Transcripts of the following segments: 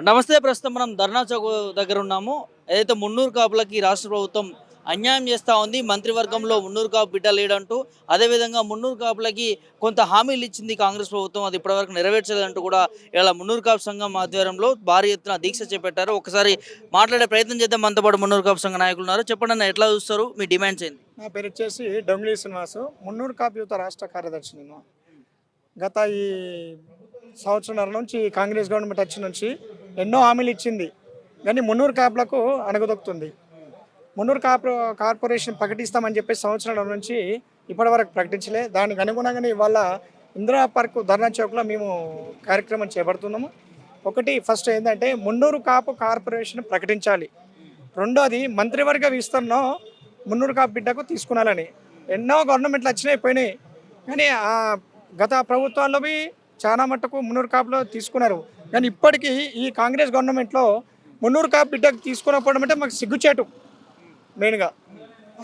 నమస్తే. ప్రస్తుతం మనం ధర్నా చౌక్ దగ్గర ఉన్నాము. ఏదైతే మున్నూరు కాపులకి రాష్ట్ర ప్రభుత్వం అన్యాయం చేస్తూ ఉంది. మంత్రివర్గంలో మున్నూరు కాపు బిడ్డ లేడంటూ, అదేవిధంగా మున్నూరు కాపులకి కొంత హామీలు ఇచ్చింది కాంగ్రెస్ ప్రభుత్వం. అది ఇప్పటివరకు నెరవేర్చలేదంటూ కూడా ఇలా మున్నూరు కాపు సంఘం ఆధ్వర్యంలో భారీ ఎత్తున దీక్ష చేపట్టారు. ఒకసారి మాట్లాడే ప్రయత్నం చేద్దాం. మనతో పాటు మున్నూరు కాపు సంఘ నాయకులు ఉన్నారు. చెప్పండి అన్న, ఎట్లా చూస్తారు? మీ డిమాండ్స్ ఏంది? నా పేరు వచ్చేసి డొంగ్లీ శ్రీనివాసు, మున్నూరు కాపు యువత రాష్ట్ర కార్యదర్శి. నేను గత ఈ సంవత్సరాల నుంచి కాంగ్రెస్ గవర్నమెంట్ వచ్చి నుంచి ఎన్నో హామీలు ఇచ్చింది, కానీ మున్నూరు కాపులకు అణగదొక్కుతుంది. మున్నూరు కార్పొరేషన్ ప్రకటిస్తామని చెప్పేసి సంవత్సరాల నుంచి ఇప్పటివరకు ప్రకటించలే. దానికి అనుగుణంగానే ఇవాళ ఇందిరా పార్క్ ధర్నా చౌక్లో మేము కార్యక్రమం చేపడుతున్నాము. ఒకటి ఫస్ట్ ఏంటంటే మున్నూరు కాపు కార్పొరేషన్ ప్రకటించాలి. రెండోది మంత్రివర్గ విస్తరణ మున్నూరు కాపు బిడ్డకు తీసుకున్నాలని. ఎన్నో గవర్నమెంట్లు వచ్చినాయి పోయినాయి, కానీ గత ప్రభుత్వాల్లో చాలా మట్టుకు మున్నూరు కాపులో తీసుకున్నారు. కానీ ఇప్పటికీ ఈ కాంగ్రెస్ గవర్నమెంట్లో మున్నూరు కాపు బిడ్డకు తీసుకున్నప్పుడు అంటే మాకు సిగ్గుచేటు మెయిన్గా.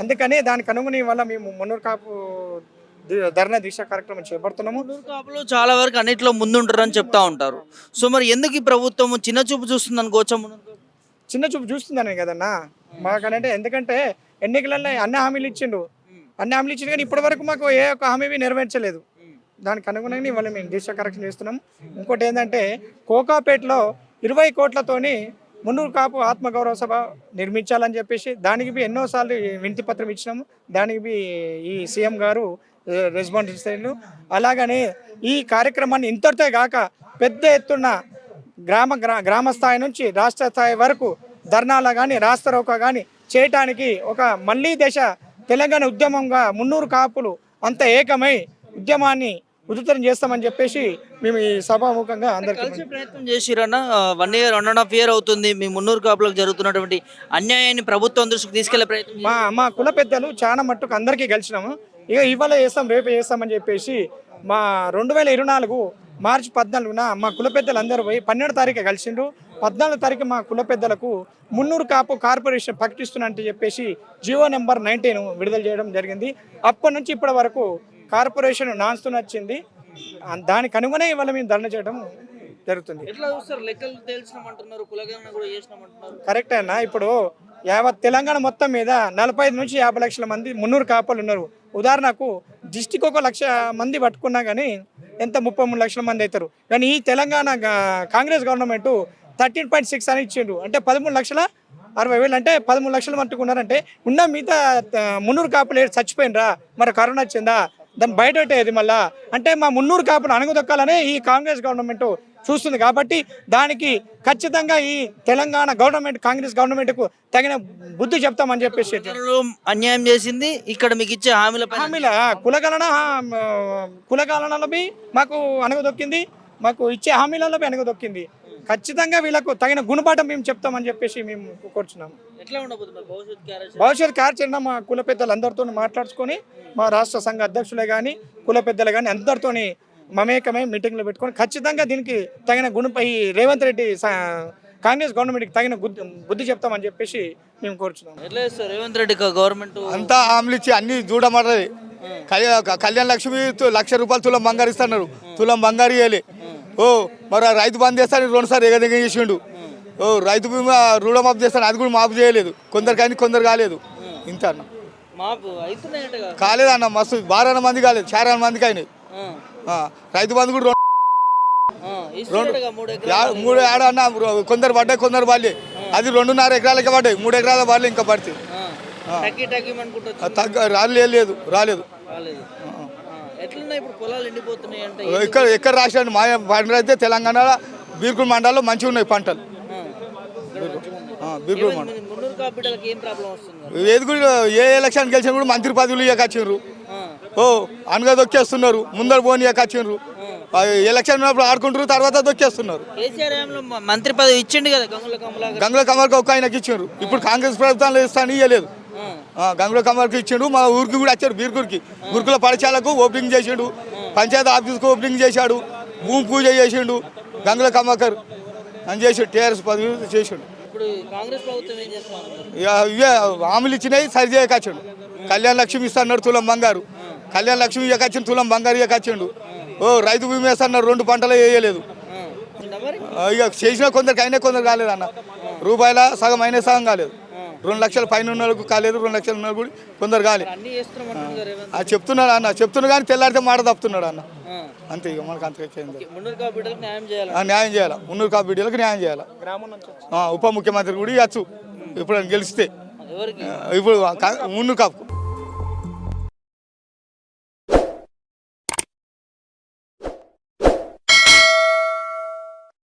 అందుకని దానికి అనుగుణ వల్ల మేము మున్నూరు కాపు ధర్నా దీక్ష కార్యక్రమం చేపడుతున్నాము. మున్నూరు కాపులు చాలా వరకు అన్నింటిలో ముందుంటారని చెప్తా ఉంటారు. సో మరి ఎందుకు ఈ ప్రభుత్వం చిన్న చూపు చూస్తుంది అనుకోవచ్చా? చిన్న చూపు చూస్తుందనే కదన్నా మాకనంటే. ఎందుకంటే ఎన్నికలలో అన్ని హామీలు ఇచ్చిండు కానీ ఇప్పటి వరకు మాకు ఏ ఒక్క హామీ నెరవేర్చలేదు. దానికి అనుగుణంగా ఇవాళ మేము దీక్ష కార్యక్రమం చేస్తున్నాం. ఇంకోటి ఏంటంటే కోకాపేటలో 20 కోట్లతోని మున్నూరు కాపు ఆత్మగౌరవ సభ నిర్మించాలని చెప్పేసి దానికి ఎన్నోసార్లు వినతి పత్రం ఇచ్చినాము. దానికి ఈ సీఎం గారు రెస్పాన్స్ ఇస్తారు. అలాగనే ఈ కార్యక్రమాన్ని ఇంతటితో కాక పెద్ద ఎత్తున గ్రామ స్థాయి నుంచి రాష్ట్ర స్థాయి వరకు ధర్నాలు కానీ రాస్తారోకో కానీ చేయటానికి ఒక మళ్ళీ దశ తెలంగాణ ఉద్యమంగా మున్నూరు కాపులు అంత ఏకమై ఉద్యమాన్ని ఉధృతం చేస్తామని చెప్పేసి మేము ఈ సభాముఖంగా అందరికీ ప్రయత్నం చేసిరన్న. 1 year 1.5 year అవుతుంది మీ మున్నూరు కాపులకు జరుగుతున్నటువంటి అన్యాయాన్ని ప్రభుత్వం దృష్టికి తీసుకెళ్లే ప్రయత్నం. మా కుల పెద్దలు చాలా మట్టుకు అందరికీ కలిసినాము. ఇక ఇవాళ చేస్తాం రేపు చేస్తామని చెప్పేసి మా 2024 మార్చి 14న మా కుల పెద్దలు అందరూ పోయి 12వ తారీఖు కలిసిండ్రు. 14వ తారీఖు మా కుల పెద్దలకు మున్నూరు కాపు కార్పొరేషన్ ప్రకటిస్తున్నట్టు చెప్పేసి జీవో నెంబర్ 19 విడుదల చేయడం జరిగింది. అప్పటి నుంచి ఇప్పటి వరకు కార్పొరేషన్ నాన్స్తూనే వచ్చింది. దానికి అనుగుణంగా ఇవాళ మేము ధర్నా చేయడం జరుగుతుంది. కరెక్ట్ అన్న. ఇప్పుడు యావత్ తెలంగాణ మొత్తం మీద 45 నుంచి 50 లక్షల మంది మున్నూరు కాపులు ఉన్నారు. ఉదాహరణకు డిస్టిక్ 1 లక్ష మంది పట్టుకున్నా కానీ ఎంత 33 లక్షల మంది అవుతారు. కానీ ఈ తెలంగాణ కాంగ్రెస్ గవర్నమెంట్ 13.6 అని ఇచ్చిండ్రు. అంటే 13,60,000 అంటే 13 లక్షలు పట్టుకున్నారంటే ఉన్న మిగతా మున్నూరు కాపులు చచ్చిపోయినరా? మరి కరోనా వచ్చిందా? దాన్ని బయటది మళ్ళా అంటే మా మున్నూరు కాపులు అణగదొక్కాలనే ఈ కాంగ్రెస్ గవర్నమెంట్ చూస్తుంది. కాబట్టి దానికి ఖచ్చితంగా ఈ తెలంగాణ గవర్నమెంట్ కాంగ్రెస్ గవర్నమెంట్కు తగిన బుద్ధి చెప్తామని చెప్పేసి అన్యాయం చేసింది. ఇక్కడ మీకు ఇచ్చే హామీల కులగణనలో మాకు అణగదొక్కింది, మాకు ఇచ్చే హామీలలో అణగదొక్కింది. ఖచ్చితంగా వీళ్ళకు తగిన గుణపాఠం మేము చెప్తామని చెప్పేసి మేము కోరుచున్నాము. భవిష్యత్ కార్యాచరణ మా కుల పెద్దలు అందరితో మాట్లాడుకొని మా రాష్ట్ర సంఘ అధ్యక్షులే కానీ కుల పెద్దలు కానీ అందరితో మమేకమై మీటింగ్లు పెట్టుకొని ఖచ్చితంగా దీనికి తగిన ఈ రేవంత్ రెడ్డి కాంగ్రెస్ గవర్నమెంట్కి తగిన బుద్ధి చెప్తామని చెప్పేసి మేము కోరుచున్నాము. రేవంత్ రెడ్డి గవర్నమెంట్ అంతా హామీలు ఇచ్చి అన్ని చూడమన్నది. కళ్యాణ లక్ష్మి 1,00,000 రూపాయలు తులం బంగారు ఇస్తున్నారు. తులం బంగారు ఇవ్వాలి. మరి రైతు బంద్ చేస్తాను 2 సార్లు ఎగదగ చేసిండు. రైతు బీమా రుణమాఫీ చేస్తాను, అది కూడా మాఫీ చేయలేదు. కొందరు కానీ కొందరు కాలేదు. ఇంత అన్న కాలేదన్న. మస్తు 12 మంది కాలేదు, 4 మందికి అయినాయి. రైతు బంధు కూడా 3 ఏడా అన్న. కొందరు పడ్డాయి, కొందరు పడలే. అది 2.5 ఎకరాలకి పడ్డాయి, 3 ఎకరాల పడలే. ఇంకా పడితే రాలేదు. ఎక్కడ రాశాడు మా పంటలు అయితే తెలంగాణలో బీర్కూర్ మండలంలో మంచిగా ఉన్నాయి పంటలు. బీర్కూర్ మండలం ఏది కూడా ఏ ఎలక్షన్ గెలిచిన కూడా మంత్రి పదవులు ఇవ్వకొచ్చిండ్రు. అనగా దొక్కేస్తున్నారు. ముందర పోనీ ఇవ్వకొచ్చిండ్రు. ఎలక్షన్ ఉన్నప్పుడు ఆడుకుంటారు, తర్వాత దొక్కేస్తున్నారు. మంత్రి పదవి ఇచ్చిండు కదా గంగుల కమర్కి ఒక ఆయనకి ఇచ్చిండ్రు. ఇప్పుడు కాంగ్రెస్ ప్రభుత్వంలో ఇస్తాను ఇవ్వలేదు. గంగుల కమర్కి ఇచ్చిండు. మా ఊరికి కూడా వచ్చాడు. బీర్కూర్కి గురుకుల పాఠశాలకు ఓపెనింగ్ చేసిండు. పంచాయతీ ఆఫీస్కి ఓపెనింగ్ చేశాడు. భూమి పూజ చేసిండు. గంగుల కమర్కర్ అని చేసి టీఆర్ఎస్ పదవి చేసిండు. ఇవే హామీలు ఇచ్చినాయి సరి చేయకొచ్చిండు. కళ్యాణ లక్ష్మి ఇస్తాడు తులం బంగారు. కళ్యాణ లక్ష్మి ఇవ్వకొచ్చిండు, తులం బంగారు ఇవ్వకొచ్చిండు. రైతు బీమా ఇస్తాడు, 2 పంటలు వేయలేదు. ఇక చేసిన కొందరికి అయినా కొందరు కాలేదు అన్న రూపాయల సగం అయినా సగం కాలేదు 2 లక్షల పైన ఉన్న వాళ్ళకు కాలేదు 2 లక్షల ఉన్న కూడా కొందరు కాలేదు అన్ని చేస్తున్నామంటున్నారు రేవంత్. అది చెప్తున్నాడు అన్న చెప్తున్నా కానీ తెల్లారితే మాట తప్పుతున్నాడు అన్న అంతే ఇక మనకు అంతకేంది మున్నూరు కాపు బిడ్డలకు న్యాయం చేయాలి. న్యాయం చేయాలి మున్నూరు కాపు బిడ్డలకు న్యాయం చేయాలి గ్రామం నుంచి ఉప ముఖ్యమంత్రి కూడా ఇవ్వచ్చు ఇప్పుడు గెలిస్తే ఎవరికి ఇప్పుడు మున్నూరు కాపు